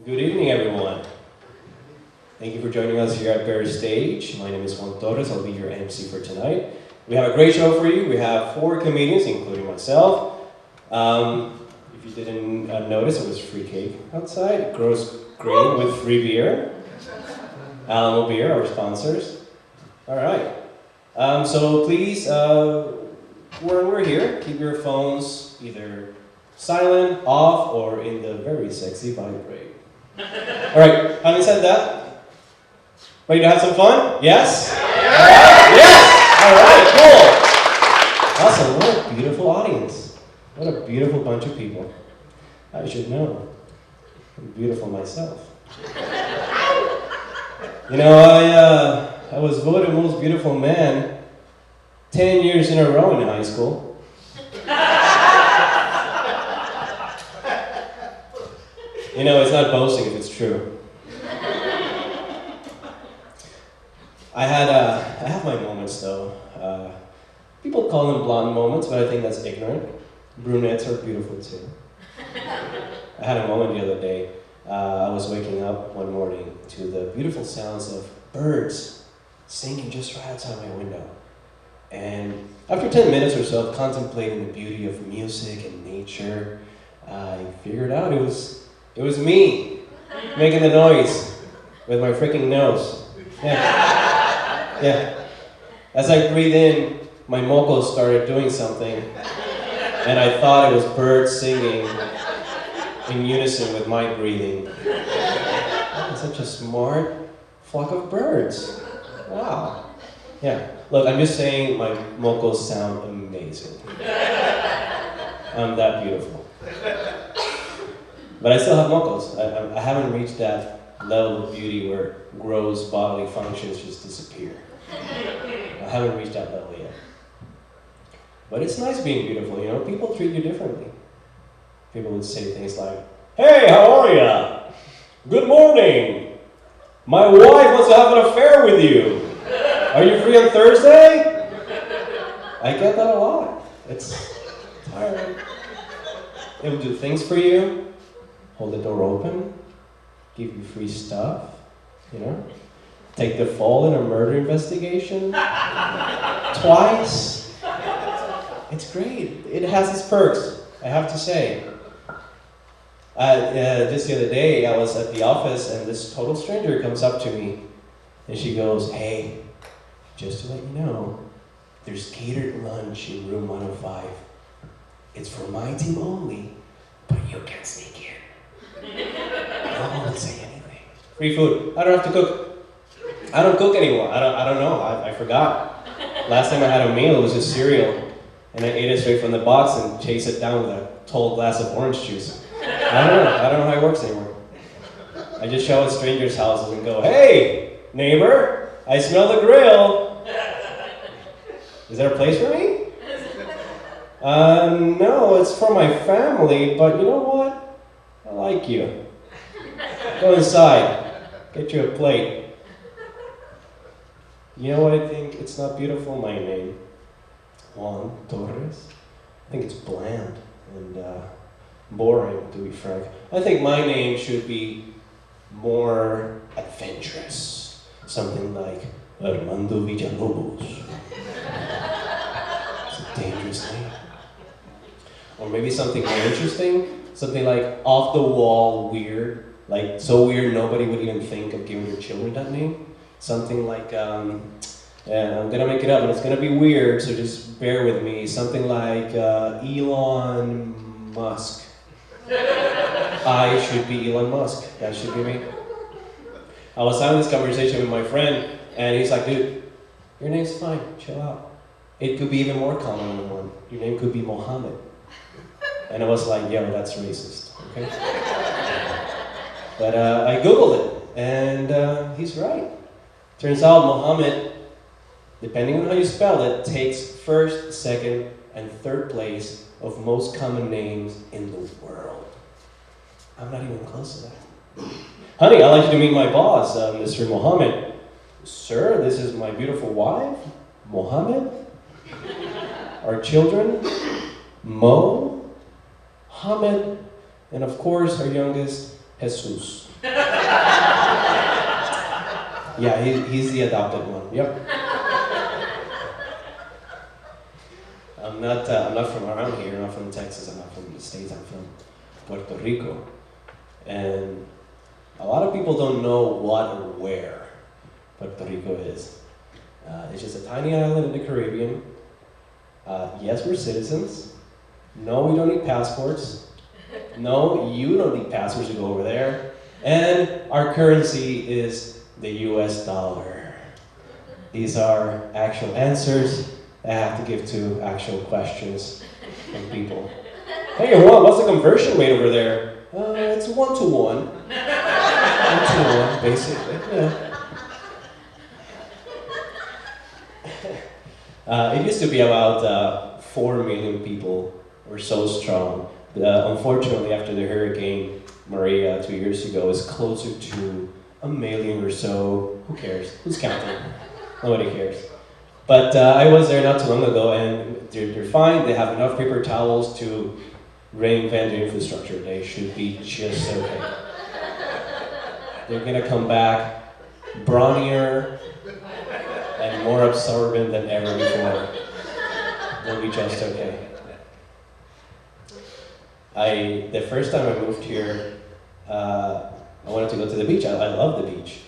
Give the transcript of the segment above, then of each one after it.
Good evening, everyone. Thank you for joining us here at Bear Stage. My name is Juan Torres. I'll be your MC for tonight. We have a great show for you. We have 4 comedians, including myself. If you didn't notice, it was free cake outside. It grows green with free beer. Alamo Beer, our sponsors. All right. So please, when we're here, keep your phones either silent, off, or in the very sexy vibrate. All right, having said that, ready to have some fun? Yes? Yes! All right, cool. Awesome, what a beautiful audience. What a beautiful bunch of people. I should know. I'm beautiful myself. You know, I was voted most beautiful man 10 years in a row in high school. You know, it's not boasting if it's true. I have my moments though. People call them blonde moments, but I think that's ignorant. Brunettes are beautiful too. I had a moment the other day. I was waking up one morning to the beautiful sounds of birds singing just right outside my window. And after 10 minutes or so of contemplating the beauty of music and nature, I figured out it was me making the noise with my freaking nose. Yeah. As I breathed in, my mocos started doing something, and I thought it was birds singing in unison with my breathing. Such a smart flock of birds. Wow. Yeah. Look, I'm just saying my mocos sound amazing. I'm that beautiful. But I still have mocos. I haven't reached that level of beauty where gross bodily functions just disappear. I haven't reached that level yet. But it's nice being beautiful, you know? People treat you differently. People would say things like, "Hey, how are ya? Good morning. My wife wants to have an affair with you. Are you free on Thursday?" I get that a lot. It's tiring. They will do things for you, hold the door open, give you free stuff, you know? Take the fall in a murder investigation twice. It's great. It has its perks, I have to say. Just the other day, I was at the office and this total stranger comes up to me and she goes, "Hey, just to let you know, there's catered lunch in room 105. It's for my team only, but you can sneak in." I won't say anything. Free food. I don't have to cook. I don't cook anymore. I don't know. I forgot. Last time I had a meal, it was just cereal. And I ate it straight from the box and chased it down with a tall glass of orange juice. I don't know how it works anymore. I just show up at strangers' houses and go, "Hey, neighbor, I smell the grill. Is there a place for me?" No, it's for my family, but you know what? I like you. Go inside. Get you a plate. You know what I think? It's not beautiful, my name. Juan Torres. I think it's bland and boring, to be frank. I think my name should be more adventurous. Something like Armando Villalobos. It's a dangerous name. Or maybe something more interesting. Something like off the wall weird. Like so weird nobody would even think of giving their children that name. Something like, I'm gonna make it up and it's gonna be weird, so just bear with me. Something like Elon Musk. I should be Elon Musk. That should be me. I was having this conversation with my friend and he's like, "Dude, your name's fine, chill out. It could be even more common than one. Your name could be Mohammed." And I was like, "Yo, that's racist, okay?" But I Googled it and he's right. Turns out Mohammed, depending on how you spell it, takes first, second, and third place of most common names in the world. I'm not even close to that. "Honey, I'd like you to meet my boss, Mr. Mohammed." "Sir, this is my beautiful wife, Mohammed. Our children, Mo, Hamid, and of course our youngest, Jesus. Yeah, he's the adopted one. Yep. I'm not from around here. I'm not from Texas. I'm not from the States. I'm from Puerto Rico. And a lot of people don't know what or where Puerto Rico is. It's just a tiny island in the Caribbean. Yes, we're citizens. No, we don't need passports. No, you don't need passports to go over there. And our currency is the US dollar. These are actual answers I have to give to actual questions from people. Hey, Juan, what's the conversion rate over there? It's 1 to 1. 1 to 1, basically. Yeah. It used to be about 4 million people were so strong. Unfortunately, after the Hurricane Maria 2 years ago, it's closer to 1 million or so. Who cares? Who's counting? Nobody cares. But I was there not too long ago, and they're fine. They have enough paper towels to reinvent the infrastructure. They should be just okay. They're gonna come back brawnier and more absorbent than ever before. They'll be just okay. The first time I moved here, I wanted to go to the beach. I love the beach.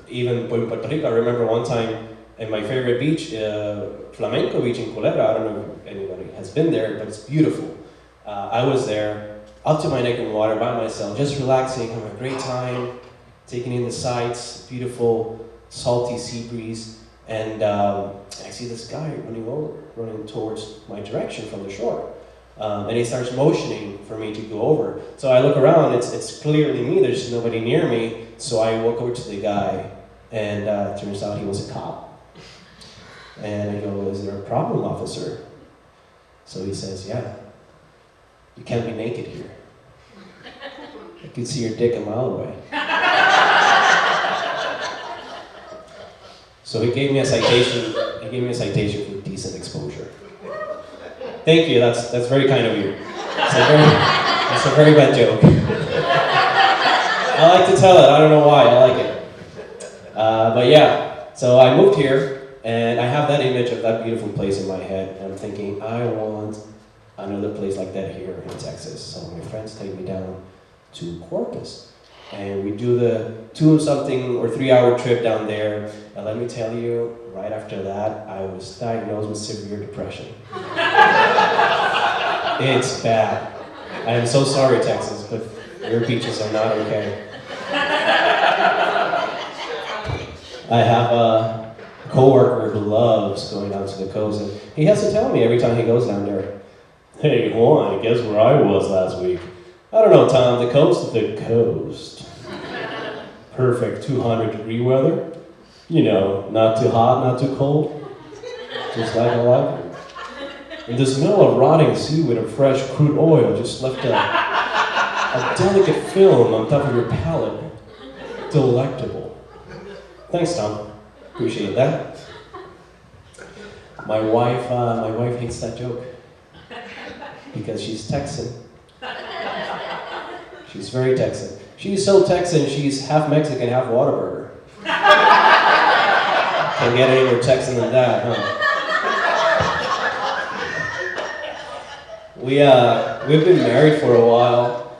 Even in Puerto Rico, I remember one time in my favorite beach, Flamenco Beach in Culebra. I don't know if anybody has been there, but it's beautiful. I was there, up to my neck in water by myself, just relaxing, having a great time, taking in the sights, beautiful, salty sea breeze, and I see this guy running towards my direction from the shore. And he starts motioning for me to go over. So I look around, it's clearly me, there's nobody near me, so I walk over to the guy, and it turns out he was a cop. And I go, is there a problem, officer? So he says, yeah, you can't be naked here. I can see your dick a mile away. So he gave me a citation. He gave me a citation for decent exposure. Thank you. That's very kind of you. It's a very bad joke. I like to tell it. I don't know why. I like it. But yeah. So I moved here, and I have that image of that beautiful place in my head. And I'm thinking, I want another place like that here in Texas. So my friends take me down to Corpus. And we do the 2-something or 3-hour trip down there. And let me tell you, right after that, I was diagnosed with severe depression. It's bad. I am so sorry, Texas, but your beaches are not okay. I have a coworker who loves going down to the coast, and he has to tell me every time he goes down there, hey, Juan, guess where I was last week? I don't know, Tom, the coast? The coast. Perfect 200-degree weather. You know, not too hot, not too cold. Just like I like it. And the smell of rotting seaweed and fresh crude oil just left a delicate film on top of your palate. Delectable. Thanks, Tom. Appreciate that. My wife hates that joke because she's Texan. She's very Texan. She's so Texan, she's half Mexican, half Whataburger. Can't get any more Texan than that, huh? We've been married for a while,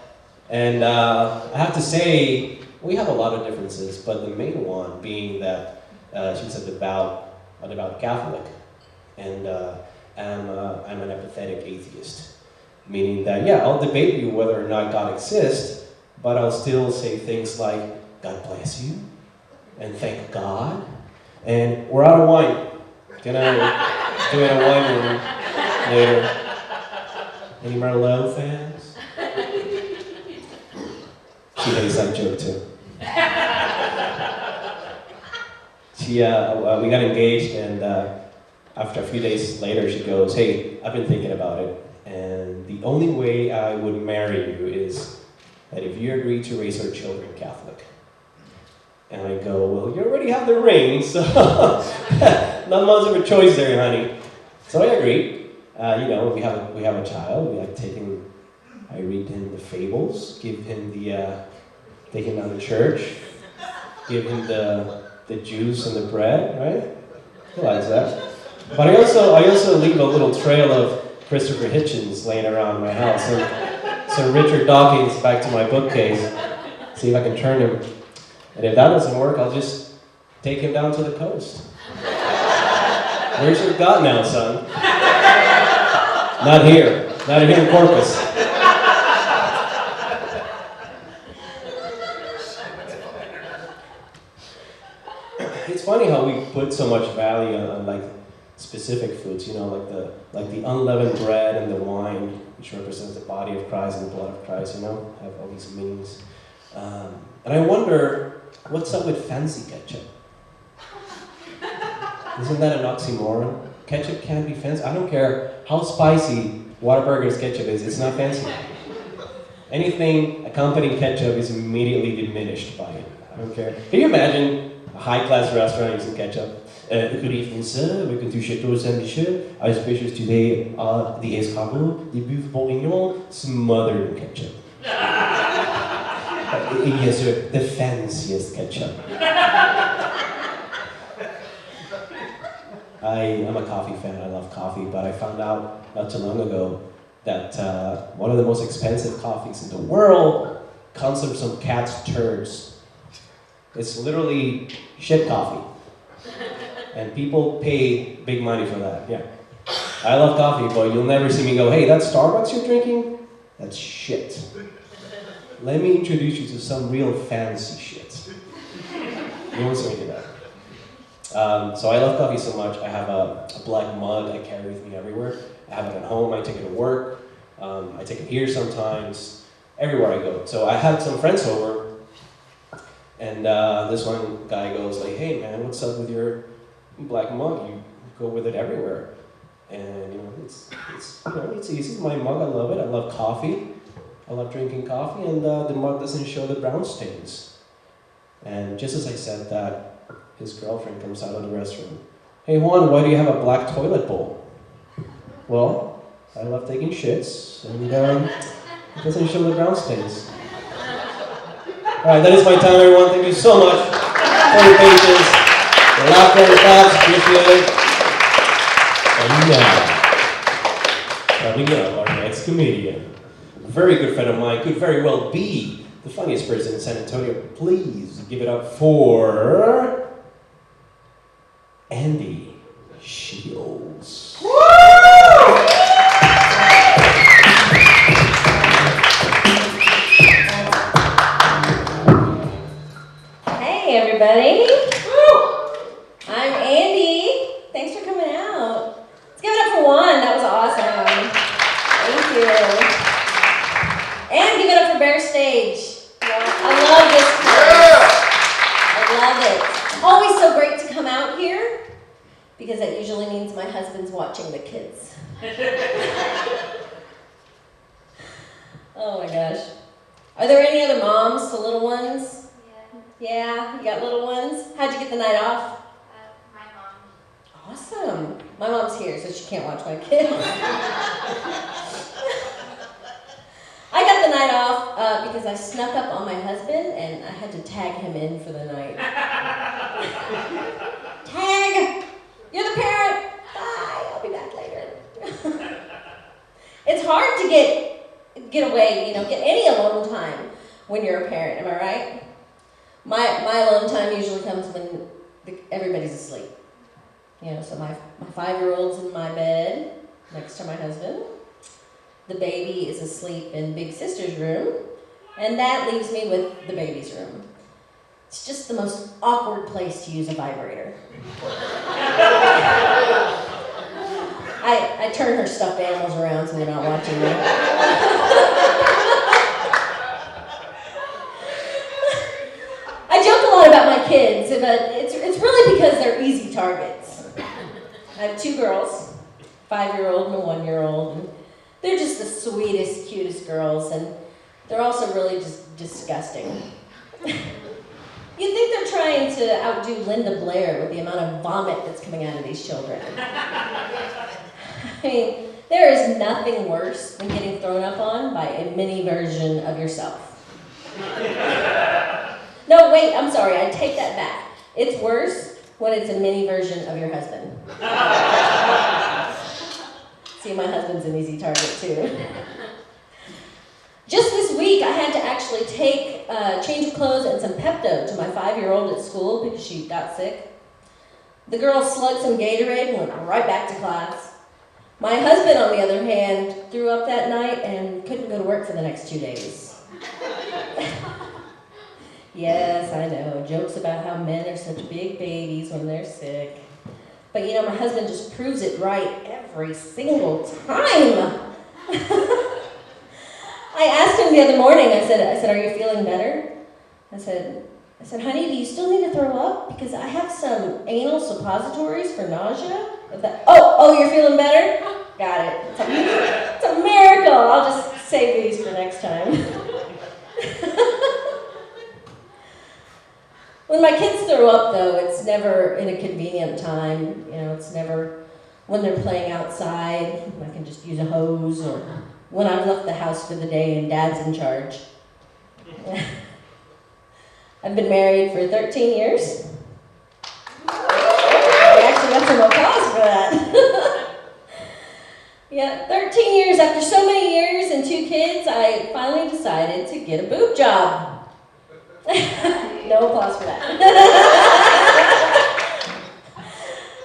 and I have to say, we have a lot of differences, but the main one being that she's a devout Catholic, and I'm an apathetic atheist. Meaning that, yeah, I'll debate you whether or not God exists, but I'll still say things like, God bless you, and thank God, and we're out of wine. Gonna do it in a wine room later. Any Merlot fans? She hates that joke too. We got engaged, and after a few days later, she goes, hey, I've been thinking about it, and the only way I would marry you is that if you agree to raise our children Catholic. And I go, well, you already have the ring, so not much of a choice there, honey. So I agreed. We have a child. We like taking I read him the fables, give him take him down to church, give him the juice and the bread, right? He likes that. But I also leave a little trail of Christopher Hitchens laying around my house. So Richard Dawkins back to my bookcase, see if I can turn him. And if that doesn't work, I'll just take him down to the coast. Where's your God now, son? Not here in Corpus. It's funny how we put so much value on like specific foods, you know, like the unleavened bread and the wine, which represents the body of Christ and the blood of Christ, you know, have all these meanings. And I wonder, what's up with fancy ketchup? Isn't that an oxymoron? Ketchup can't be fancy. I don't care how spicy Whataburger's ketchup is, it's not fancy. Anything accompanying ketchup is immediately diminished by it. I don't care. Can you imagine a high-class restaurant using ketchup? Good evening, sir. Welcome to Chateau Saint-Michel. Our specials today are the escargot, the beef bourguignon, smothered in ketchup. Yes, sir. The fanciest ketchup. I'm a coffee fan. I love coffee, but I found out not too long ago that one of the most expensive coffees in the world comes from some cat's turds. It's literally shit coffee. And people pay big money for that, yeah. I love coffee, but you'll never see me go, hey, that Starbucks you're drinking? That's shit. Let me introduce you to some real fancy shit. You won't see me do that. So I love coffee so much, I have a black mug I carry with me everywhere. I have it at home, I take it to work, I take it here sometimes, everywhere I go. So I had some friends over, and this one guy goes like, hey man, what's up with your black mug? You go with it everywhere. And you know, it's easy. My mug, I love it. I love coffee. I love drinking coffee, and the mug doesn't show the brown stains. And just as I said that, his girlfriend comes out of the restroom. Hey Juan, why do you have a black toilet bowl? Well, I love taking shits, and it doesn't show the brown stains. Alright, that is my time, everyone. Thank you so much for your patience. The laughter and the claps, appreciate it. And now, coming up, our next comedian. A very good friend of mine, could very well be the funniest person in San Antonio. Please give it up for Andie Shields. Woo! Hey everybody. Woo! I'm Andie. Thanks for coming out. Let's give it up for Juan. That was awesome. Thank you. And give it up for Bear Stage. I love this place. I love it. It's always so great to come out here because that usually means my husband's watching the kids. Oh my gosh. Are there any other moms to little ones? Yeah, you got little ones? How'd you get the night off? My mom. Awesome. My mom's here, so she can't watch my kids. I got the night off because I snuck up on my husband and I had to tag him in for the night. Tag! You're the parent! Bye, I'll be back later. It's hard to get away, you know, get any alone time when you're a parent, am I right? My alone time usually comes when everybody's asleep. You know, so my 5-year-old's in my bed next to my husband. The baby is asleep in big sister's room, and that leaves me with the baby's room. It's just the most awkward place to use a vibrator. I turn her stuffed animals around so they're not watching me. I joke a lot about my kids, but it's really because they're easy targets. I have 2 girls, 5-year-old and a 1-year-old, and they're just the sweetest, cutest girls, and they're also really just disgusting. You'd think they're trying to outdo Linda Blair with the amount of vomit that's coming out of these children. I mean, There is nothing worse than getting thrown up on by a mini version of yourself. No, wait, I'm sorry, I take that back. It's worse when it's a mini version of your husband. See, my husband's an easy target too. Just this week, I had to actually take a change of clothes and some Pepto to my 5-year-old at school because she got sick. The girl slugged some Gatorade and went right back to class. My husband, on the other hand, threw up that night and couldn't go to work for the next 2 days. Yes, I know, jokes about how men are such big babies when they're sick. But you know, my husband just proves it right every single time. I asked him the other morning, I said, are you feeling better? I said, honey, do you still need to throw up? Because I have some anal suppositories for nausea. Oh, you're feeling better? Got it. It's a miracle. I'll just save these for next time. When my kids throw up, though, it's never in a convenient time. You know, it's never when they're playing outside. I can just use a hose, or when I've left the house for the day and Dad's in charge. I've been married for 13 years. I actually got some applause for that. Yeah, 13 years. After so many years and 2 kids, I finally decided to get a boob job. No applause for that.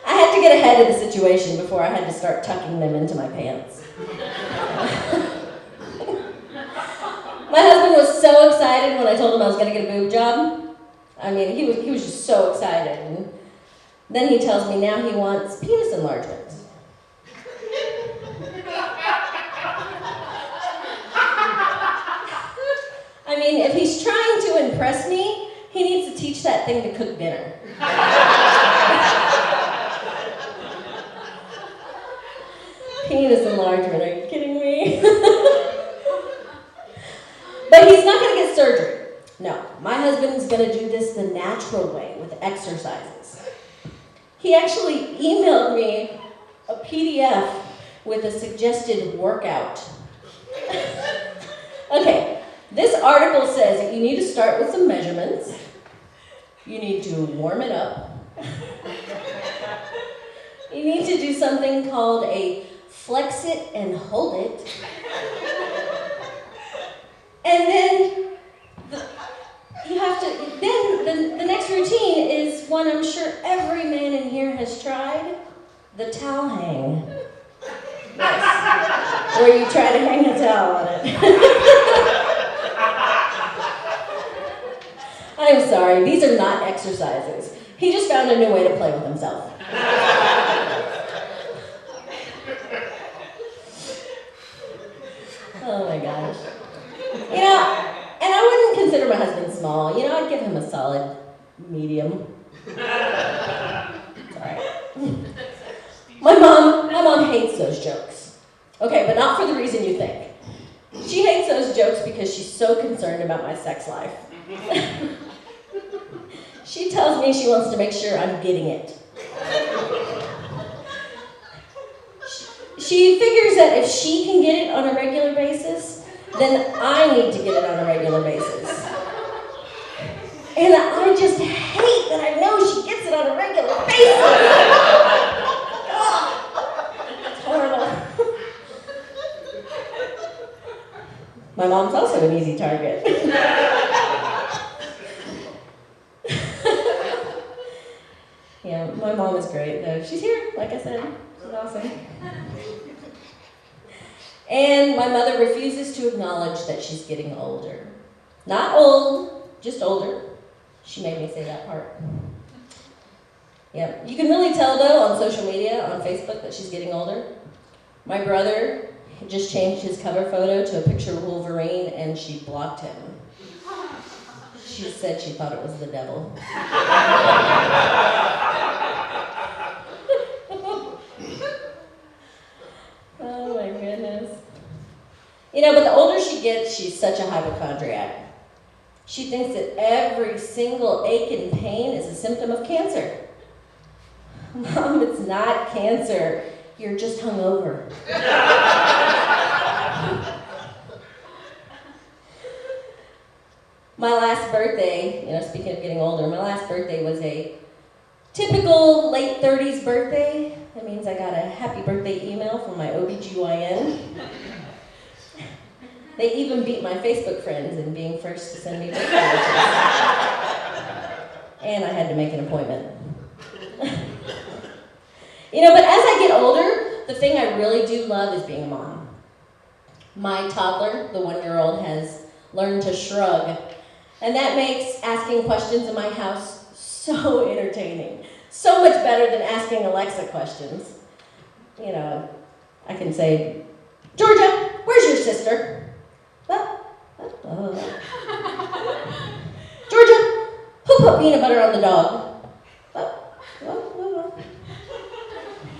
I had to get ahead of the situation before I had to start tucking them into my pants. My husband was so excited when I told him I was going to get a boob job. I mean, he was just so excited. And then he tells me now he wants penis enlargement. I mean, if he's trying to impress me, he needs to teach that thing to cook dinner. Penis enlargement, are you kidding me? But he's not going to get surgery. No, my husband's going to do this the natural way with exercises. He actually emailed me a PDF with a suggested workout. Okay, this article says that you need to start with some measurements. You need to warm it up. You need to do something called a flex it and hold it. And then the next routine is one I'm sure every man in here has tried, the towel hang. Yes, where you try to hang a towel on it. I'm sorry, these are not exercises. He just found a new way to play with himself. Oh my gosh. You know, and I wouldn't consider my husband small. You know, I'd give him a solid medium. It's all right. My mom hates those jokes. Okay, but not for the reason you think. She hates those jokes because she's so concerned about my sex life. She tells me she wants to make sure I'm getting it. She figures that if she can get it on a regular basis, then I need to get it on a regular basis. And I just hate that I know she gets it on a regular basis. It's horrible. My mom's also an easy target. Yeah, my mom is great though. She's here, like I said. She's awesome. And my mother refuses to acknowledge that she's getting older. Not old, just older. She made me say that part. Yeah, you can really tell though on social media, on Facebook, that she's getting older. My brother just changed his cover photo to a picture of Wolverine and she blocked him. She said she thought it was the devil. Oh my goodness. You know, but the older she gets, she's such a hypochondriac. She thinks that every single ache and pain is a symptom of cancer. Mom, it's not cancer. You're just hungover. My last birthday, speaking of getting older, my last birthday was a typical late 30s birthday. That means I got a happy birthday email from my OBGYN. They even beat my Facebook friends in being first to send me birthday wishes. And I had to make an appointment. But as I get older, the thing I really do love is being a mom. My toddler, the 1-year-old, has learned to shrug. And that makes asking questions in my house so entertaining. So much better than asking Alexa questions. I can say, Georgia, where's your sister? Georgia, who put peanut butter on the dog?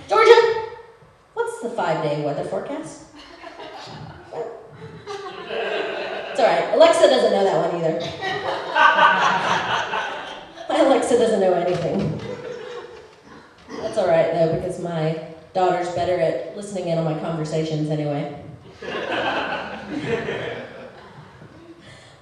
Georgia, what's the 5-day weather forecast? It's all right. Alexa doesn't know that one either. My Alexa doesn't know anything. That's all right, though, because my daughter's better at listening in on my conversations anyway.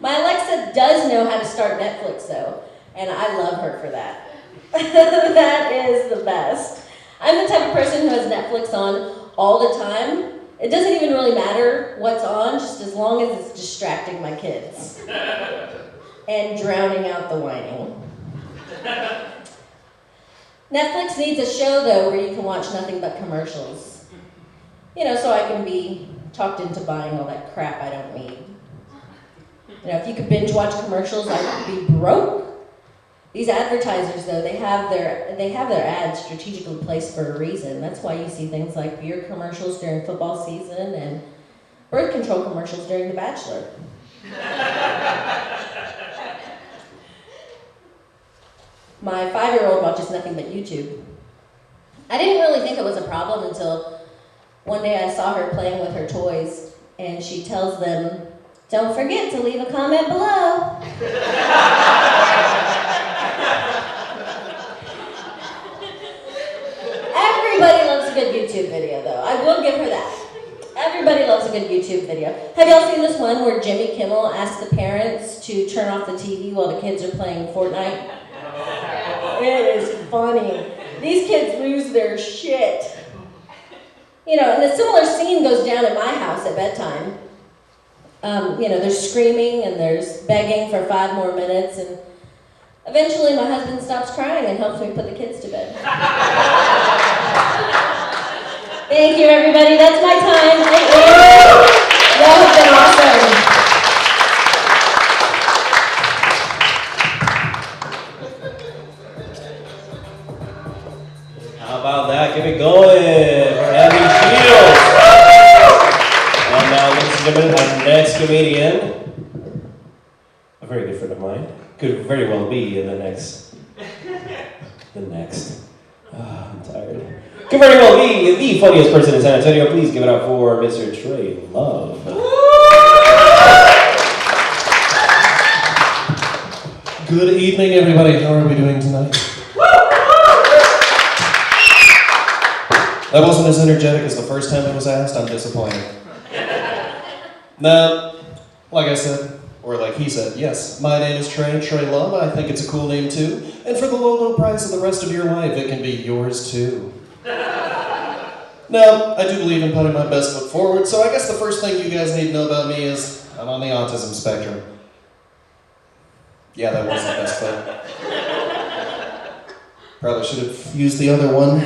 My Alexa does know how to start Netflix, though, and I love her for that. That is the best. I'm the type of person who has Netflix on all the time. It doesn't even really matter what's on, just as long as it's distracting my kids and drowning out the whining. Netflix needs a show, though, where you can watch nothing but commercials. So I can be talked into buying all that crap I don't need. If you could binge watch commercials, I would be broke. These advertisers, though, they have their ads strategically placed for a reason. That's why you see things like beer commercials during football season and birth control commercials during The Bachelor. My 5-year-old watches nothing but YouTube. I didn't really think it was a problem until one day I saw her playing with her toys, and she tells them, "Don't forget to leave a comment below." Everybody loves a good YouTube video, though. I will give her that. Everybody loves a good YouTube video. Have y'all seen this one where Jimmy Kimmel asks the parents to turn off the TV while the kids are playing Fortnite? It is funny. These kids lose their shit. And a similar scene goes down at my house at bedtime. There's screaming and there's begging for 5 more minutes, and eventually my husband stops crying and helps me put the kids to bed. Thank you, everybody. That's my time. Y'all have been awesome. How about that? Keep it going. Abby Shields. And now, ladies and gentlemen, our next comedian, a very good friend of mine, could very well be in the next. I'm tired. Could very well be the funniest person in San Antonio. Please give it up for Mr. Trey Love. Good evening, everybody. How are we doing tonight? That wasn't as energetic as the first time it was asked. I'm disappointed. Now, like I said, or like he said, yes, my name is Trey Love. I think it's a cool name too. And for the low price of the rest of your life, it can be yours too. Now, I do believe in putting my best foot forward, so I guess the first thing you guys need to know about me is I'm on the autism spectrum. Yeah, that was the best foot. Probably should have used the other one.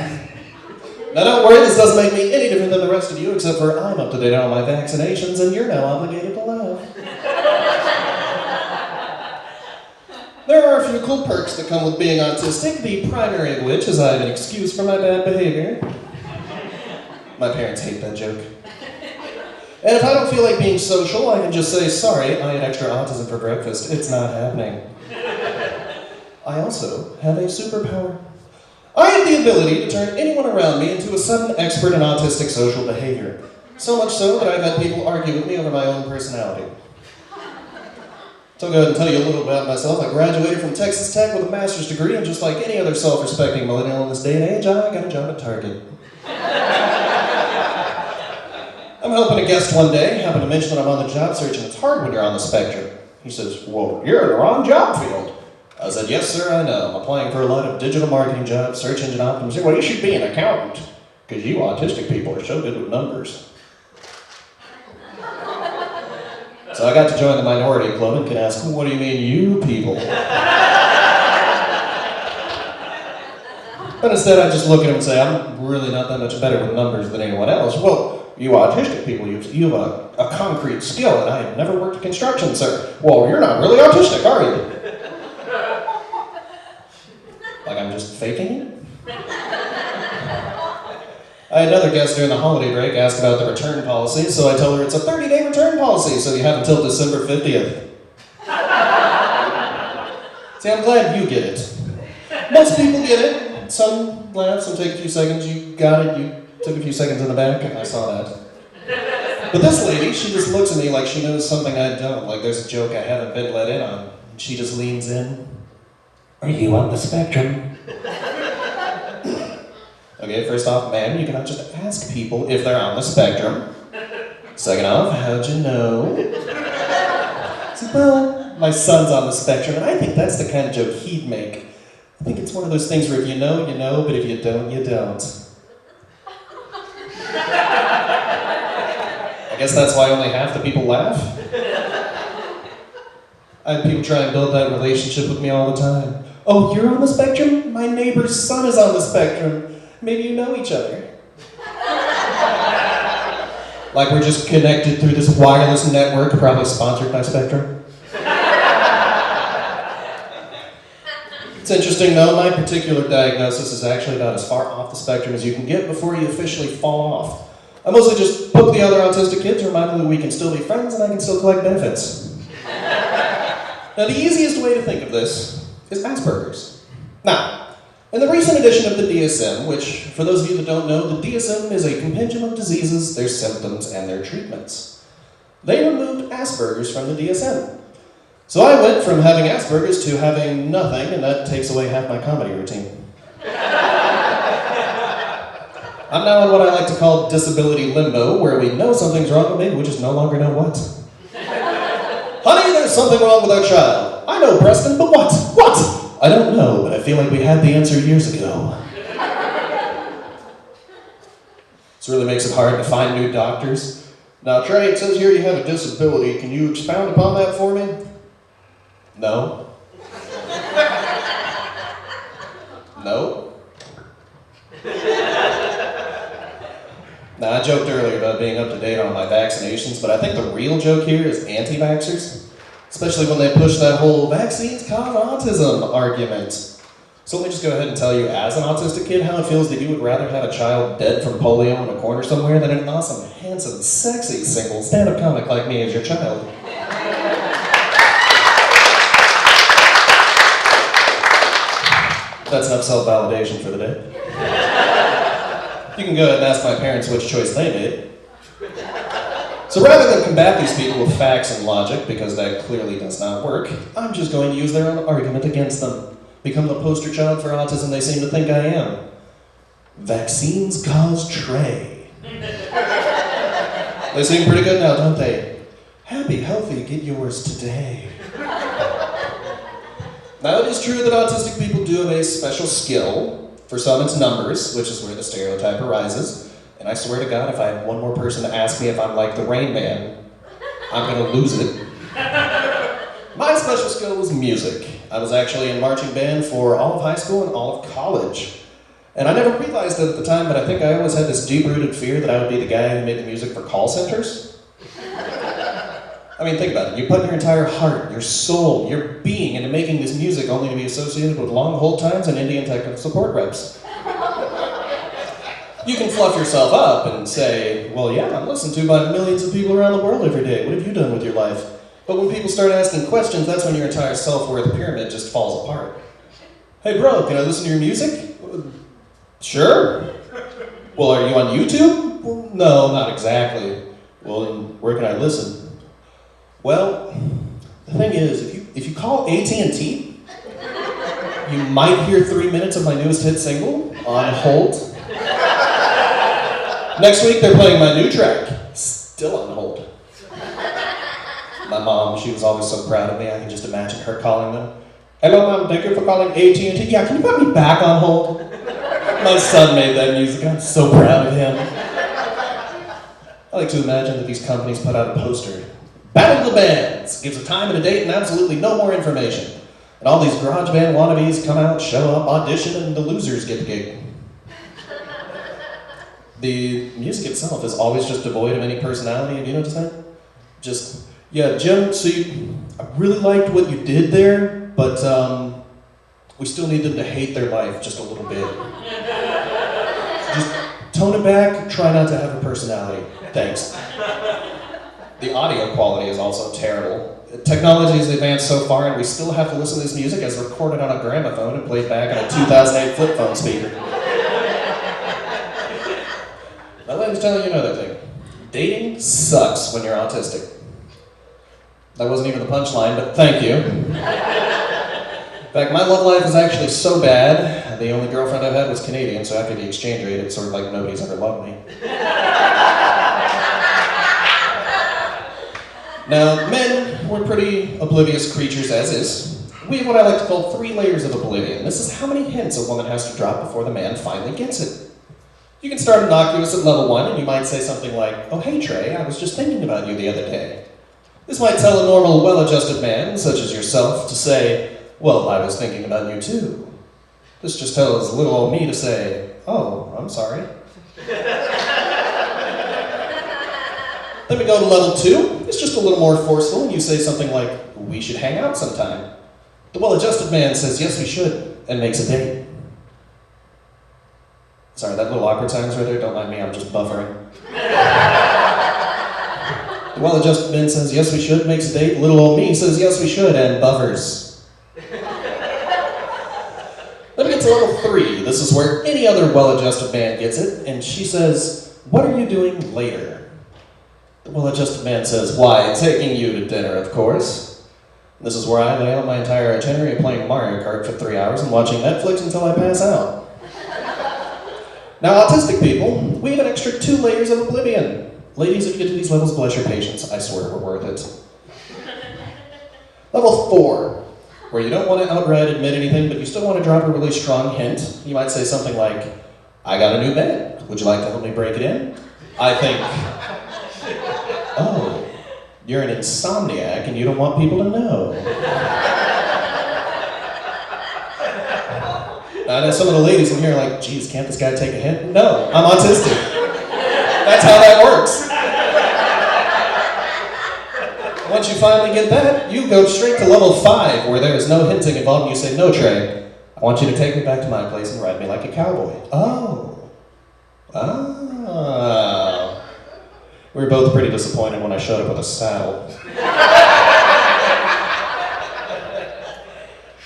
Now don't worry, this doesn't make me any different than the rest of you, except for I'm up to date on my vaccinations and you're now obligated to laugh. There are a few cool perks that come with being autistic, the primary of which is I have an excuse for my bad behavior. My parents hate that joke. And if I don't feel like being social, I can just say, sorry, I had extra autism for breakfast. It's not happening. I also have a superpower. I have the ability to turn anyone around me into a sudden expert in autistic social behavior. So much so that I've had people argue with me over my own personality. So I'll go ahead and tell you a little about myself. I graduated from Texas Tech with a master's degree, and just like any other self-respecting millennial in this day and age, I got a job at Target. I'm helping a guest one day, happened to mention that I'm on the job search, and it's hard when you're on the spectrum. He says, well, you're in the wrong job field. I said, yes, sir, I know. I'm applying for a lot of digital marketing jobs, search engine optimization. Well, you should be an accountant, because you autistic people are so good with numbers. So I got to join the minority club and could ask, what do you mean, you people? But instead, I just look at him and say, I'm really not that much better with numbers than anyone else. Well, you autistic people, you have a concrete skill, and I have never worked in construction, sir. Well, you're not really autistic, are you? Like I'm just faking it? I had another guest during the holiday break ask about the return policy, so I told her it's a 30-day return policy, so you have until December 50th. See, I'm glad you get it. Most people get it. Some laugh, some take a few seconds. You got it, you took a few seconds in the back, I saw that. But this lady, she just looks at me like she knows something I don't, like there's a joke I haven't been let in on. She just leans in. Are you on the spectrum? Okay, first off, ma'am, you cannot just ask people if they're on the spectrum. Second off, how'd you know? I said, well, my son's on the spectrum, and I think that's the kind of joke he'd make. I think it's one of those things where if you know, but if you don't, you don't. I guess that's why only half the people laugh. I have people try and build that relationship with me all the time. Oh, you're on the spectrum? My neighbor's son is on the spectrum. Maybe you know each other. Like we're just connected through this wireless network, probably sponsored by Spectrum. It's interesting though, my particular diagnosis is actually about as far off the spectrum as you can get before you officially fall off. I mostly just poke the other autistic kids, remind them that we can still be friends and I can still collect benefits. Now the easiest way to think of this is Asperger's. Now, in the recent edition of the DSM, which for those of you that don't know, the DSM is a compendium of diseases, their symptoms, and their treatments. They removed Asperger's from the DSM. So I went from having Asperger's to having nothing, and that takes away half my comedy routine. I'm now in what I like to call disability limbo, where we know something's wrong with me, we just no longer know what. Honey, there's something wrong with our child. I know, Preston, but what? What? I don't know, but I feel like we had the answer years ago. This really makes it hard to find new doctors. Now, Trey, it says here you have a disability. Can you expound upon that for me? No. No. Now, I joked earlier about being up to date on my vaccinations, but I think the real joke here is anti-vaxxers, especially when they push that whole vaccines cause autism argument. So let me just go ahead and tell you, as an autistic kid, how it feels that you would rather have a child dead from polio in a corner somewhere than an awesome, handsome, sexy, single stand-up comic like me as your child. That's enough self-validation for the day. You can go ahead and ask my parents which choice they made. So rather than combat these people with facts and logic, because that clearly does not work, I'm just going to use their own argument against them. Become the poster child for autism they seem to think I am. Vaccines cause Trey. They seem pretty good now, don't they? Happy, healthy, get yours today. Now it is true that autistic people do have a special skill. For some it's numbers, which is where the stereotype arises. And I swear to God, if I had one more person to ask me if I'm like the Rain Man, I'm gonna lose it. My special skill was music. I was actually in marching band for all of high school and all of college. And I never realized it at the time, but I think I always had this deep-rooted fear that I would be the guy who made the music for call centers. I mean, think about it. You put your entire heart, your soul, your being into making this music only to be associated with long hold times and Indian technical support reps. You can fluff yourself up and say, well, yeah, I'm listened to by millions of people around the world every day. What have you done with your life? But when people start asking questions, that's when your entire self-worth pyramid just falls apart. Hey, bro, can I listen to your music? Sure. Well, are you on YouTube? Well, no, not exactly. Well, then where can I listen? Well, the thing is, if you call AT&T, you might hear 3 minutes of my newest hit single on hold. Next week, they're playing my new track, My mom, she was always so proud of me, I can just imagine her calling them. Hello, Mom, thank you for calling AT&T. Yeah, can you put me back on hold? My son made that music, I'm so proud of him. I like to imagine that these companies put out a poster. Battle of the Bands gives a time and a date and absolutely no more information. And all these garage band wannabes come out, show up, audition, and the losers get the gig. The music itself is always just devoid of any personality, have you noticed that? Just, yeah, Jim, so I really liked what you did there, but we still need them to hate their life just a little bit. Just tone it back, try not to have a personality. Thanks. The audio quality is also terrible. Technology has advanced so far and we still have to listen to this music as recorded on a gramophone and played back on a 2008 flip phone speaker. Now let me tell you another thing. Dating sucks when you're autistic. That wasn't even the punchline, but thank you. In fact, my love life is actually so bad, the only girlfriend I've had was Canadian, so after the exchange rate, it's sort of like nobody's ever loved me. Now, men, we're pretty oblivious creatures as is. We have what I like to call 3 layers of oblivion. This is how many hints a woman has to drop before the man finally gets it. You can start innocuous at level 1, and you might say something like, oh hey Trey, I was just thinking about you the other day. This might tell a normal, well-adjusted man, such as yourself, to say, well, I was thinking about you too. This just tells little old me to say, oh, I'm sorry. Then we go to level 2. It's just a little more forceful, and you say something like, we should hang out sometime. The well-adjusted man says, yes, we should, and makes a date. Sorry, that little awkward silence right there, don't mind me, I'm just buffering. The well-adjusted man says, yes, we should, makes a date. Little old me says, yes, we should, and buffers. Then we get to level 3. This is where any other well-adjusted man gets it, and she says, what are you doing later? The well-adjusted man says, why, taking you to dinner, of course. This is where I lay out my entire itinerary playing Mario Kart for 3 hours and watching Netflix until I pass out. Now, autistic people, we have an extra 2 layers of oblivion. Ladies, if you get to these levels, bless your patience. I swear we're worth it. Level 4, where you don't want to outright admit anything, but you still want to drop a really strong hint. You might say something like, I got a new bed. Would you like to help me break it in? I think, oh, you're an insomniac and you don't want people to know. I know some of the ladies in here are like, geez, can't this guy take a hint? No, I'm autistic. That's how that works. Once you finally get that, you go straight to level 5, where there is no hinting involved, and you say, no, Trey, I want you to take me back to my place and ride me like a cowboy. Oh. Oh. We were both pretty disappointed when I showed up with a saddle.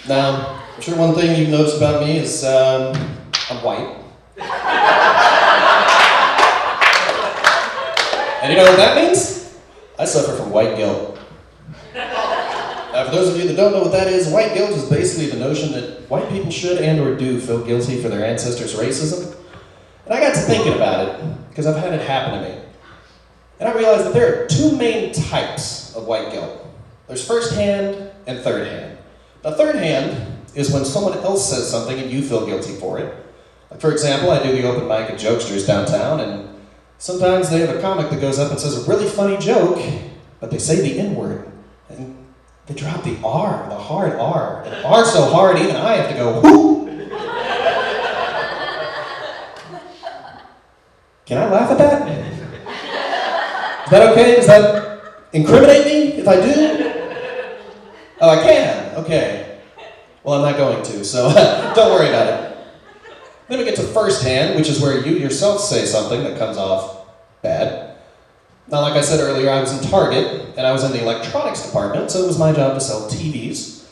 Now, I'm sure one thing you've noticed about me is I'm white. And you know what that means? I suffer from white guilt. For those of you that don't know what that is, white guilt is basically the notion that white people should and or do feel guilty for their ancestors' racism. And I got to thinking about it, because I've had it happen to me. And I realized that there are 2 main types of white guilt. There's first hand and third hand. Now, third hand is when someone else says something and you feel guilty for it. Like, for example, I do the open mic at Jokesters downtown, and sometimes they have a comic that goes up and says a really funny joke, but they say the N-word. And they drop the R, the hard R. And R so hard, even I have to go, whoo! Can I laugh at that? Is that okay? Does that incriminate me if I do? Oh, I can? Okay. Well, I'm not going to, so don't worry about it. Then we get to first hand, which is where you yourself say something that comes off bad. Now, like I said earlier, I was in Target, and I was in the electronics department, so it was my job to sell TVs.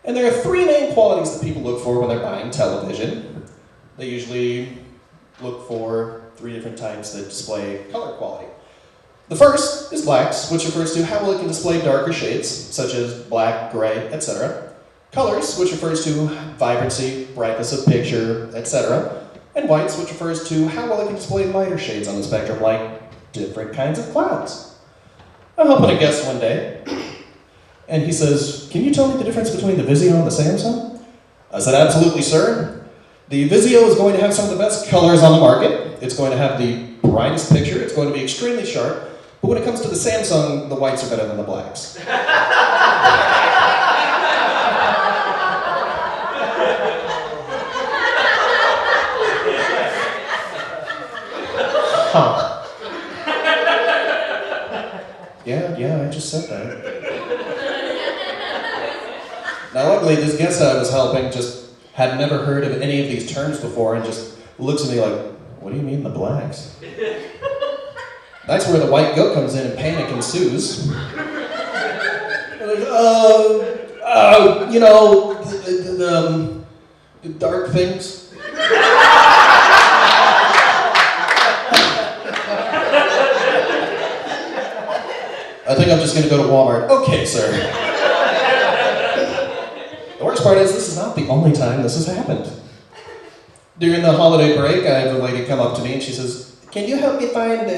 And there are 3 main qualities that people look for when they're buying television. They usually look for 3 different types that display color quality. The first is blacks, which refers to how well it can display darker shades, such as black, gray, etc. Colors, which refers to vibrancy, brightness of picture, etc. And whites, which refers to how well it can display lighter shades on the spectrum, like different kinds of clouds. I'm helping a guest one day, and he says, "Can you tell me the difference between the Vizio and the Samsung?" I said, "Absolutely, sir. The Vizio is going to have some of the best colors on the market. It's going to have the brightest picture. It's going to be extremely sharp. But when it comes to the Samsung, the whites are better than the blacks." Huh. Yeah, I just said that. Now luckily, this guest I was helping just had never heard of any of these terms before and just looks at me like, "What do you mean the blacks?" That's where the white goat comes in and panic ensues. You know, the dark things. I think I'm just gonna go to Walmart. Okay, sir. The worst part is this is not the only time this has happened. During the holiday break, I have a lady come up to me and she says, "Can you help me find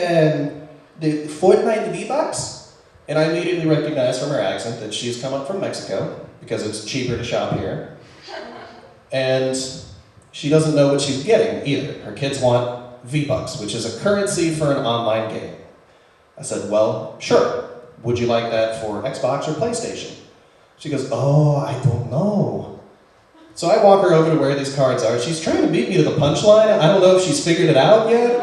the Fortnite V-Bucks?" And I immediately recognize from her accent that she's come up from Mexico because it's cheaper to shop here. And she doesn't know what she's getting either. Her kids want V-Bucks, which is a currency for an online game. I said, "Well, sure. Would you like that for Xbox or PlayStation?" She goes, "Oh, I don't know." So I walk her over to where these cards are. She's trying to beat me to the punchline. I don't know if she's figured it out yet.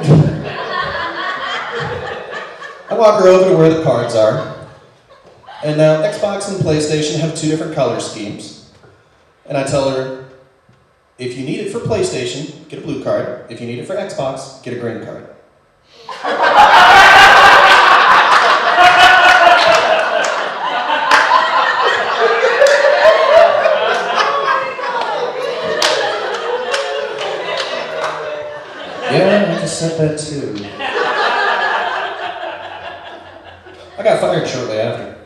I walk her over to where the cards are. And now Xbox and PlayStation have two different color schemes. And I tell her, if you need it for PlayStation, get a blue card. If you need it for Xbox, get a green card. Yeah, I just said that too. I got fired shortly after.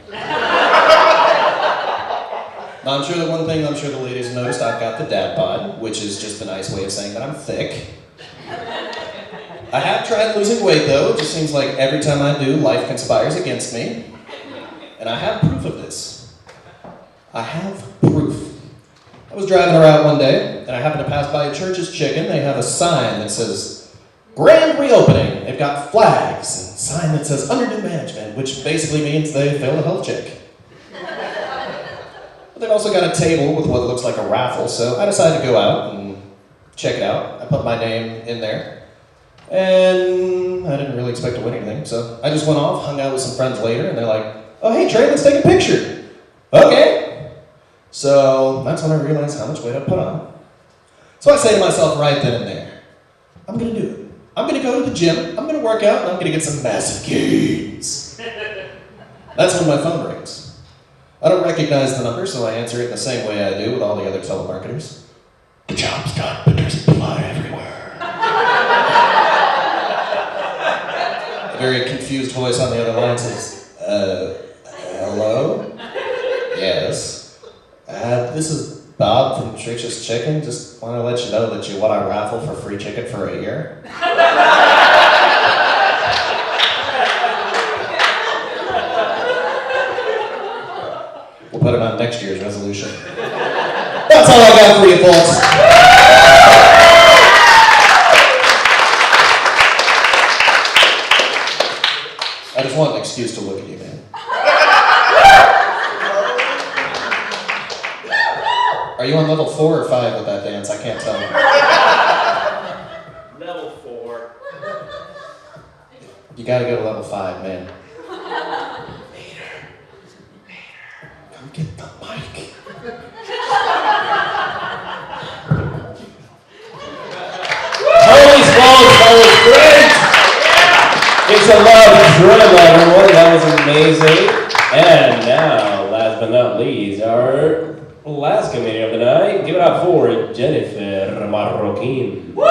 Now, I'm sure that one thing I'm sure the ladies noticed, I've got the dad bod, which is just a nice way of saying that I'm thick. I have tried losing weight though. It just seems like every time I do, life conspires against me. And I have proof of this. I have proof. I was driving around one day, and I happened to pass by a Church's Chicken. They have a sign that says, "Grand reopening." They've got flags and a sign that says "Under new management," which basically means they failed a health check. But they've also got a table with what looks like a raffle, so I decided to go out and check it out. I put my name in there, and I didn't really expect to win anything, so I just went off, hung out with some friends later, and they're like, "Oh, hey, Trey, let's take a picture." Okay. So that's when I realized how much weight I put on. So I say to myself right then and there, I'm gonna do it. I'm gonna go to the gym, I'm gonna work out, and I'm gonna get some massive gains. That's when my phone rings. I don't recognize the number, so I answer it in the same way I do with all the other telemarketers. "The job's done, but there's supply everywhere." A very confused voice on the other line says, "Hello? Yes. This is Bob from Church's Chicken. Just want to let you know that you won our raffle for free chicken for a year." We'll put it on next year's resolution. That's all I got for you, folks. I just want an excuse to look at you, man. Are you on level 4 or 5 with that dance? I can't tell. Level 4. You gotta go to level 5, man. Come get the mic. Holy smokes, that was great! It's a love drill, everyone. That was amazing. And now, last but not least, our last comedian of the night. Give it up for Jennifer Marroquin. Woo!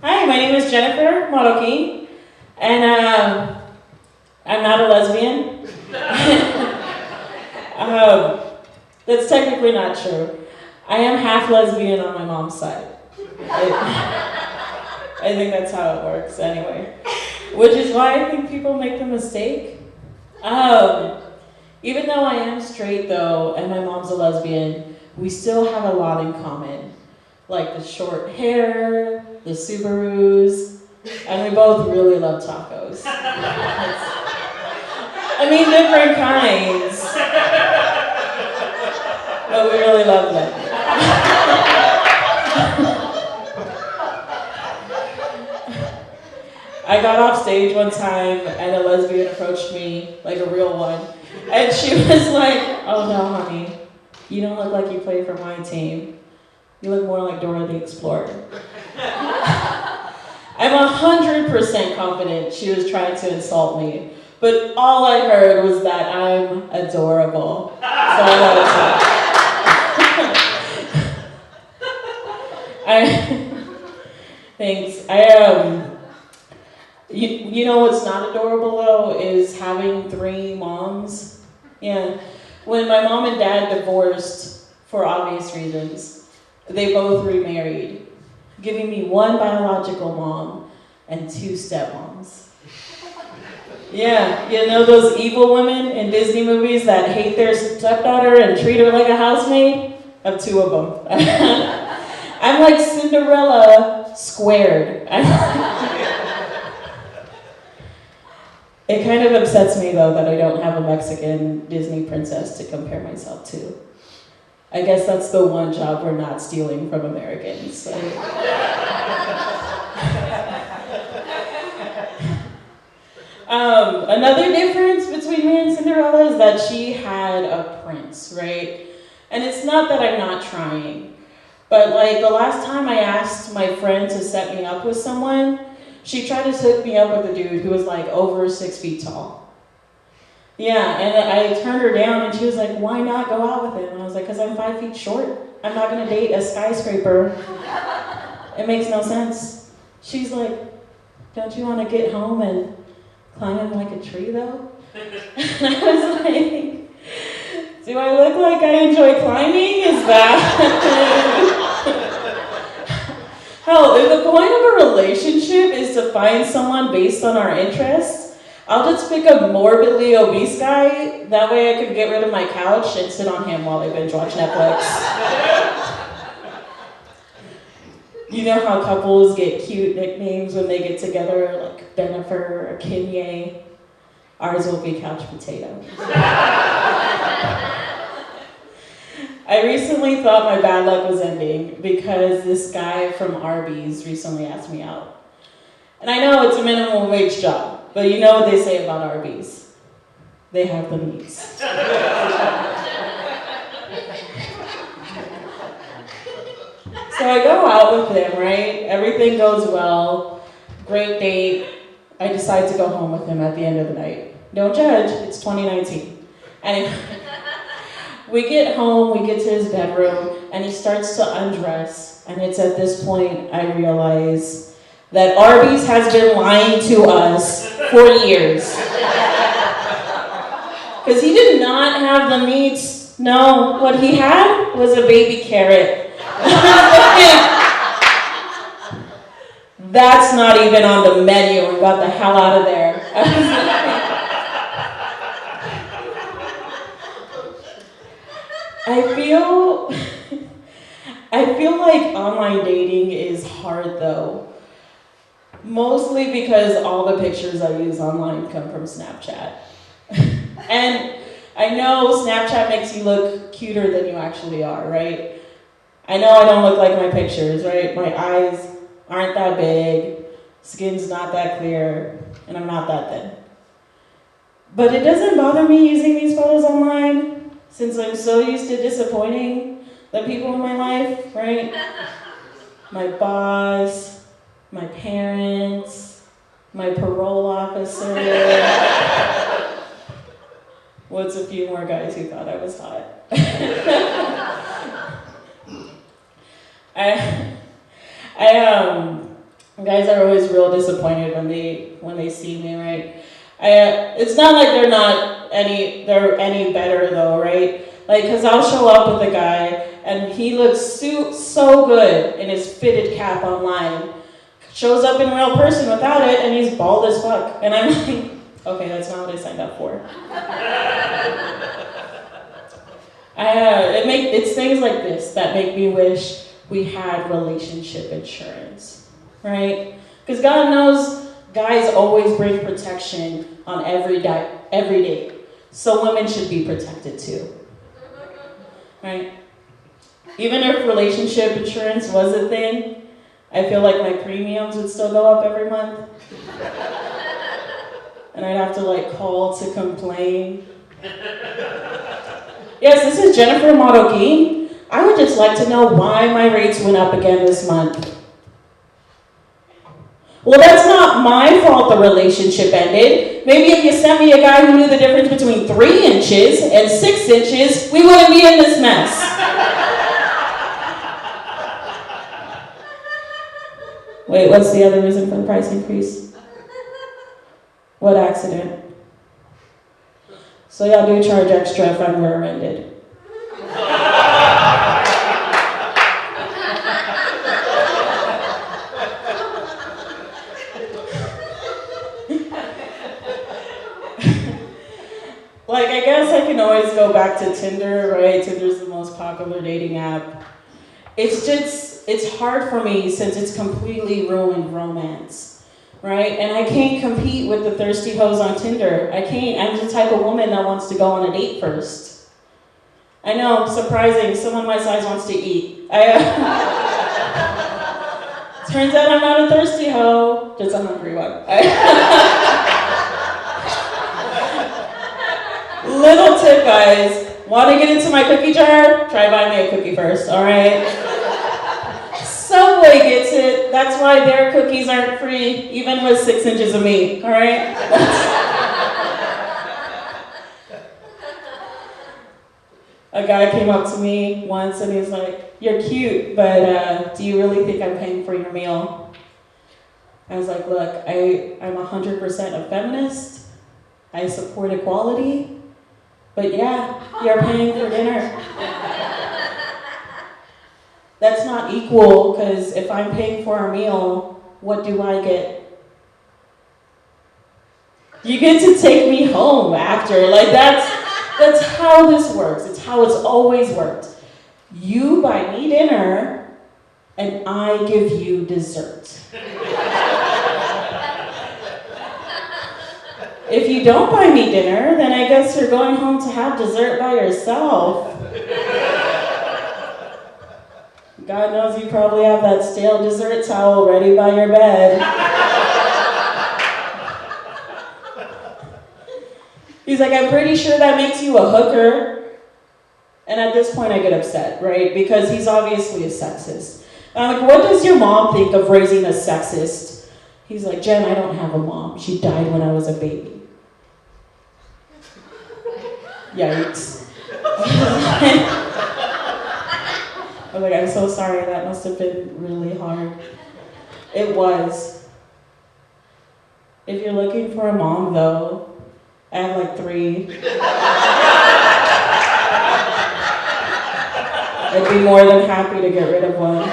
Hi, my name is Jennifer Marroquin, and I'm not a lesbian. That's technically not true. I am half lesbian on my mom's side. I think that's how it works anyway. Which is why I think people make the mistake. Even though I am straight though, and my mom's a lesbian, we still have a lot in common. Like the short hair, the Subarus, and we both really love tacos. I mean, different kinds. But we really love them. I got off stage one time and a lesbian approached me, like a real one. And she was like, "Oh no, honey, you don't look like you play for my team. You look more like Dora the Explorer." I'm 100% confident she was trying to insult me, but all I heard was that I'm adorable. So I let it Thanks. You know what's not adorable though is having 3 moms. Yeah. When my mom and dad divorced for obvious reasons, they both remarried, giving me 1 biological mom and 2 stepmoms. Yeah, you know those evil women in Disney movies that hate their stepdaughter and treat her like a housemaid? I have 2 of them. I'm like Cinderella squared. It kind of upsets me though that I don't have a Mexican Disney princess to compare myself to. I guess that's the one job we're not stealing from Americans. Another difference between me and Cinderella is that she had a prince, right? And it's not that I'm not trying, but like the last time I asked my friend to set me up with someone, she tried to hook me up with a dude who was like over 6 feet tall. Yeah, and I turned her down and she was like, "Why not go out with him?" And I was like, "Because I'm 5 feet short. I'm not gonna date a skyscraper. It makes no sense." She's like, "Don't you want to get home and climb him like a tree though?" And I was like, "Do I look like I enjoy climbing? Is that?" Hell, if the point of a relationship is to find someone based on our interests, I'll just pick a morbidly obese guy. That way I can get rid of my couch and sit on him while I binge watch Netflix. You know how couples get cute nicknames when they get together, like Benifer or Kinye? Ours will be couch potato. I recently thought my bad luck was ending because this guy from Arby's recently asked me out. And I know it's a minimum wage job, but you know what they say about Arby's. They have the meats. So I go out with him, right? Everything goes well. Great date. I decide to go home with him at the end of the night. Don't judge, it's 2019. Anyway. We get home, we get to his bedroom, and he starts to undress. And it's at this point I realize that Arby's has been lying to us for years. Because he did not have the meats. No, what he had was a baby carrot. That's not even on the menu. We got the hell out of there. I feel like online dating is hard though. Mostly because all the pictures I use online come from Snapchat. And I know Snapchat makes you look cuter than you actually are, right? I know I don't look like my pictures, right? My eyes aren't that big, skin's not that clear, and I'm not that thin. But it doesn't bother me using these photos online, since I'm so used to disappointing the people in my life, right? My boss, my parents, my parole officer. What's a few more guys who thought I was hot? Guys are always real disappointed when they see me, right? It's not like they're any better though, right? Like, cause I'll show up with a guy And he looks so good in his fitted cap online. Shows up in real person without it, and he's bald as fuck. And I'm like, okay, that's not what I signed up for. It's things like this that make me wish we had relationship insurance, right? Because God knows guys always bring protection on every date. So women should be protected too, right? Even if relationship insurance was a thing, I feel like my premiums would still go up every month. And I'd have to call to complain. Yes, this is Jennifer Marroquin. I would just like to know why my rates went up again this month. Well, that's not my fault the relationship ended. Maybe if you sent me a guy who knew the difference between 3 inches and 6 inches, we wouldn't be in this mess. Wait, what's the other reason for the price increase? What accident? So y'all do charge extra if I'm rear-ended. I guess I can always go back to Tinder, right? Tinder's the most popular dating app. It's hard for me since it's completely ruined romance, right? And I can't compete with the thirsty hoes on Tinder. I can't. I'm the type of woman that wants to go on a date first. I know, surprising. Someone my size wants to eat. Turns out I'm not a thirsty hoe, just a hungry one. Little tip, guys. Want to get into my cookie jar? Try buying me a cookie first, all right? Subway gets it. That's why their cookies aren't free, even with 6 inches of meat, all right? A guy came up to me once and he was like, "You're cute, but do you really think I'm paying for your meal?" I was like, "Look, I'm 100% a feminist. I support equality. But yeah, you're paying for dinner." That's not equal, because if I'm paying for a meal, what do I get? You get to take me home after. That's how this works. It's how it's always worked. You buy me dinner, and I give you dessert. If you don't buy me dinner, then I guess you're going home to have dessert by yourself. God knows you probably have that stale dessert towel ready by your bed. He's like, "I'm pretty sure that makes you a hooker." And at this point I get upset, right? Because he's obviously a sexist. I'm like, "What does your mom think of raising a sexist?" He's like, "Jen, I don't have a mom. She died when I was a baby." Yikes. I was like, "I'm so sorry, that must have been really hard." It was. If you're looking for a mom though, I have 3. I'd be more than happy to get rid of one.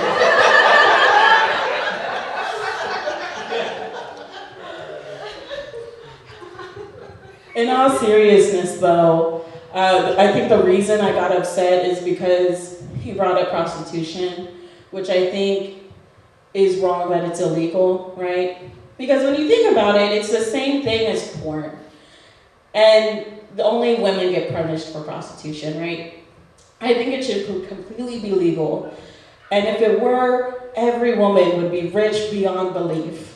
In all seriousness though, I think the reason I got upset is because he brought up prostitution, which I think is wrong that it's illegal, right? Because when you think about it, it's the same thing as porn. And only women get punished for prostitution, right? I think it should completely be legal. And if it were, every woman would be rich beyond belief.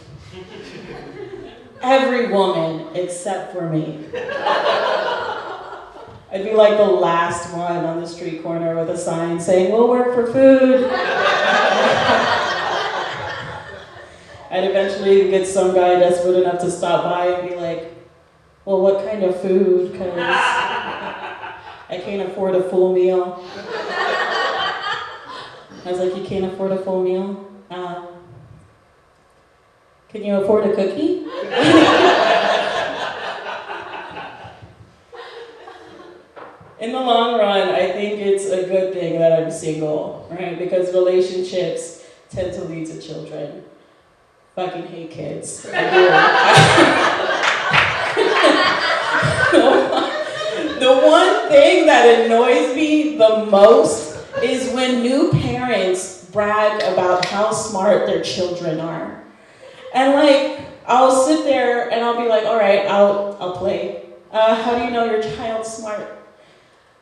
Every woman except for me. I'd be like the last one on the street corner with a sign saying, "We'll work for food." I'd eventually get some guy desperate enough to stop by and be like, "Well, what kind of food? Because I can't afford a full meal." I was like, "You can't afford a full meal? Can you afford a cookie?" in the long run, I think it's a good thing that I'm single, right? Because relationships tend to lead to children. Fucking hate kids. I do. The one thing that annoys me the most is when new parents brag about how smart their children are. And like, I'll sit there and I'll be like, all right, I'll play. How do you know your child's smart?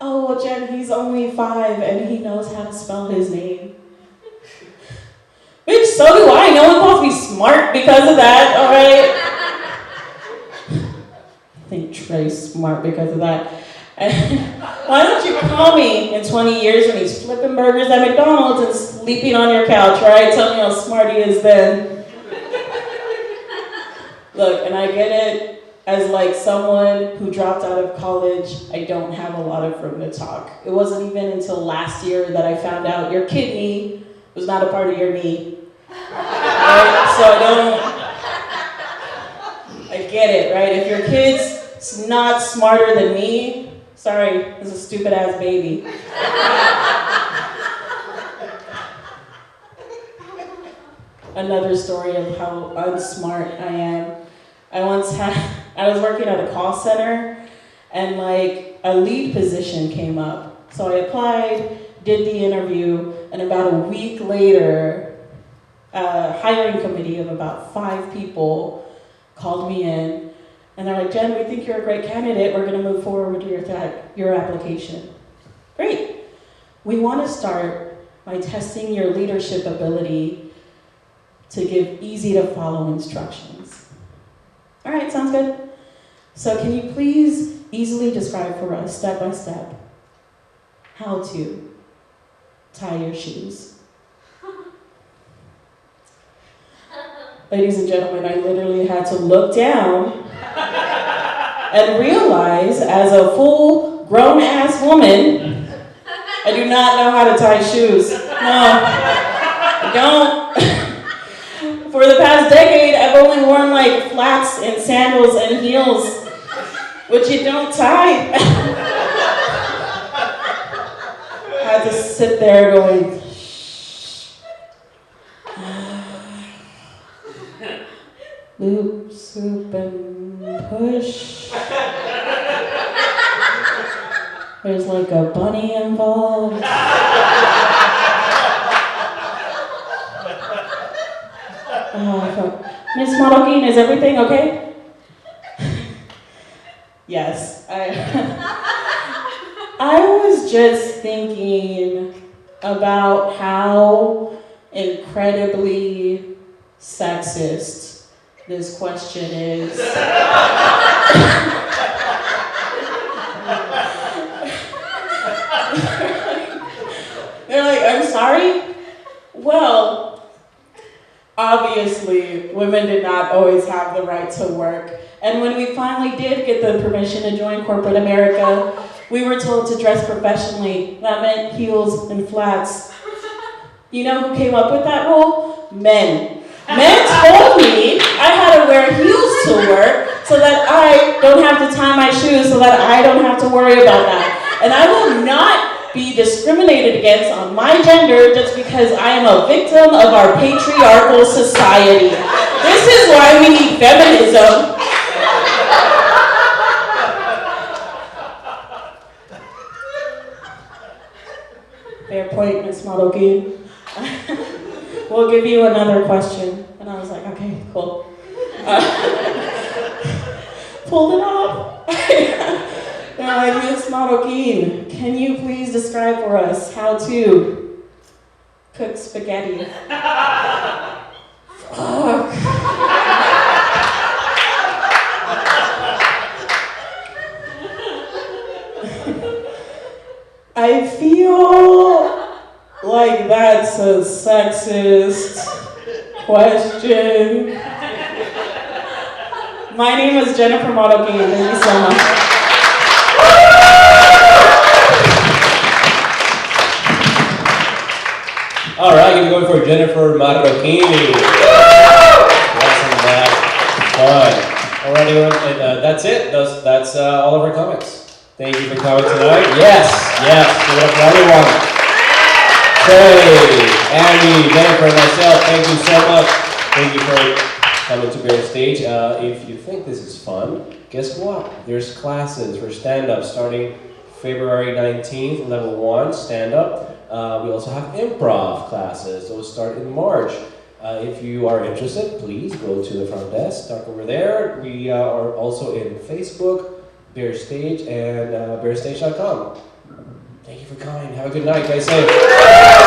Oh, well, Jen, he's only 5 and he knows how to spell his name. Bitch, so do I. No one calls me smart because of that, all right? I think Trey's smart because of that. Why don't you call me in 20 years when he's flipping burgers at McDonald's and sleeping on your couch, right? Tell me how smart he is then. Look, and I get it, as like someone who dropped out of college, I don't have a lot of room to talk. It wasn't even until last year that I found out your kidney was not a part of your knee. Right? So I get it, right? If your kid's not smarter than me, sorry, it's a stupid ass baby. Another story of how unsmart I am. I was working at a call center and like a lead position came up. So I applied, did the interview, and about a week later, a hiring committee of about 5 people called me in and they're like, Jen, we think you're a great candidate. We're gonna move forward with your application. Great. We wanna start by testing your leadership ability to give easy to follow instructions. All right, sounds good. So can you please easily describe for us, step by step, how to tie your shoes? Ladies and gentlemen, I literally had to look down and realize, as a full grown-ass woman, I do not know how to tie shoes. No, I don't. For the past decade, I've only worn like flats and sandals and heels, which you don't tie. I had to sit there going, loop, swoop, and push. There's like a bunny involved. Miss Marroquin, is everything okay? Yes. I was just thinking about how incredibly sexist this question is. They're like, I'm sorry? Well, obviously, women did not always have the right to work. And when we finally did get the permission to join corporate America, we were told to dress professionally. That meant heels and flats. You know who came up with that rule? Men. Men told me I had to wear heels to work so that I don't have to tie my shoes, so that I don't have to worry about that. And I will not be discriminated against on my gender just because I am a victim of our patriarchal society. This is why we need feminism. Fair point, Ms. Marroquin. We'll give you another question. And I was like, okay, cool. Pulled it off. They're like, Ms. Marroquin, can you please describe for us how to cook spaghetti? Fuck. I feel like that's a sexist question. My name is Jennifer Marroquin. Thank you so much. All right, you're going for Jennifer Marroquin. Awesome, that. Fun. All right, everyone, and that's it. That's all of our comments. Thank you for coming tonight. Yes, give it up for everyone. Trey, Andie, Bexar, and myself, thank you so much. Thank you for coming to Bear Stage. If you think this is fun, guess what? There's classes for stand-up starting February 19th, level 1, stand-up. We also have improv classes. Those start in March. If you are interested, please go to the front desk, start over there. We are also in Facebook, Bear Stage, and bearstage.com. Thank you for coming. Have a good night. Guys, safe.